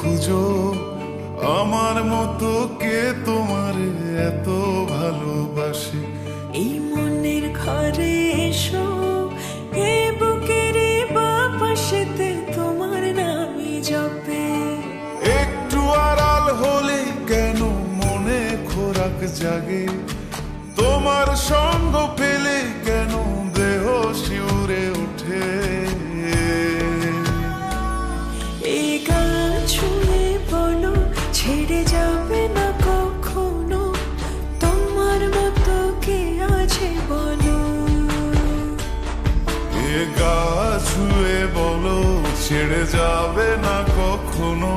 খুঁজো, আমার মতো কে তোমার এত ভালোবাসে। এই মনের ঘরে এসো, এ বুকের বাপাশেতে তোমার নামই জপে। একটু আড়াল হলে কেন মনে খোরাক জাগে, তোমার সঙ্গ পেলে কেন দেহ শিউরে ওঠে। এই গান ছুঁয়ে বলো, ছেড়ে যাবে না কখনো, তোমার মতো কে আছে বলো। এ গা ছুঁয়ে বলো, ছেড়ে যাবে না কখনো,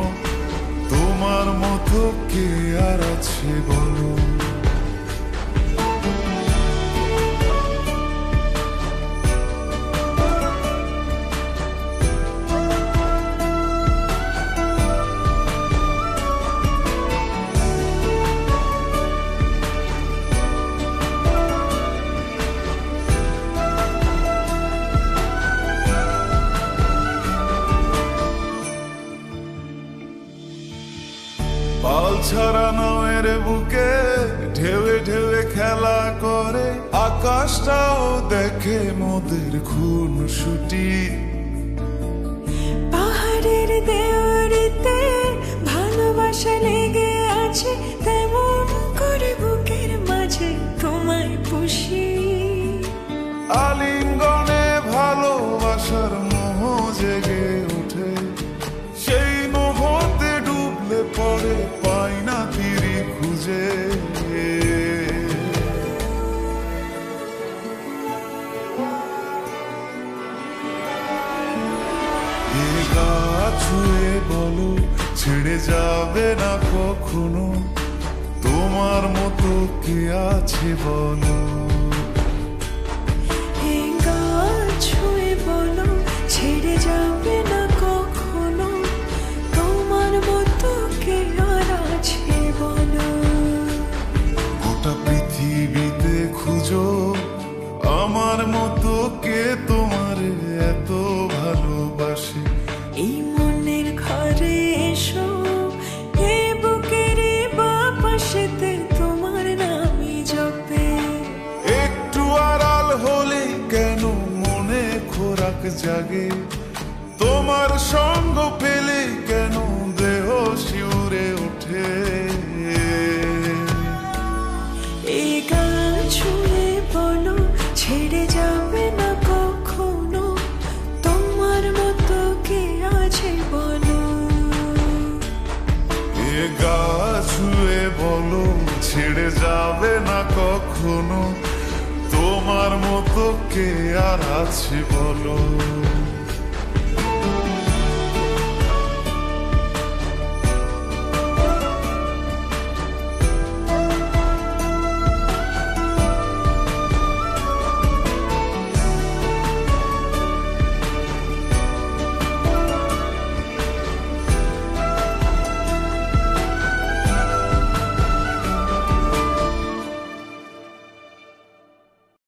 তোমার মতো কে আর আছে বলো। পাল ছাড়া নামের বুকে ঢেউে ঢেউে খেলা করে, আকাশটাও দেখে মোদের খুনসুটি। পাহাড়ের দেওয়ারিতে ভালোবাসা লেগে আছে, তেমন করে বুকের মাঝে তোমায় পুষি। আলিঙ্গনে ভালোবাসার মোহ জেগে ওঠে, সেই মোহতে ডুবলে পরে পাই না তীরে খুঁজে। এ গা ছুঁয়ে বলো, ছেড়ে যাবে না কখনো, তোমার মতো কে আছে বলো। এই গান ছুঁয়ে বলো, ছেড়ে যাবে না কখনো, তোমার মতো কে আর আছে বলো। গোটা পৃথিবীতে খুঁজো, আমার মতো কে তোমার এত ভালোবাসে। এই মনের ঘরে এসো, এ বুকের বাপাশেতে তোমার নামই জপে। একটু আড়াল হলে কেন মনে খোরাক জাগে, তোমার সঙ্গ পেলে কেন দেহ শিউরে ওঠে। এই গান ছুঁয়ে বলো, ছেড়ে যাবে না কখনো, তোমার মতো কে আছে বলো। এ গা ছুঁয়ে বলো, ছেড়ে যাবে না কখনো, তোমার মতো কে আর আছে বলো।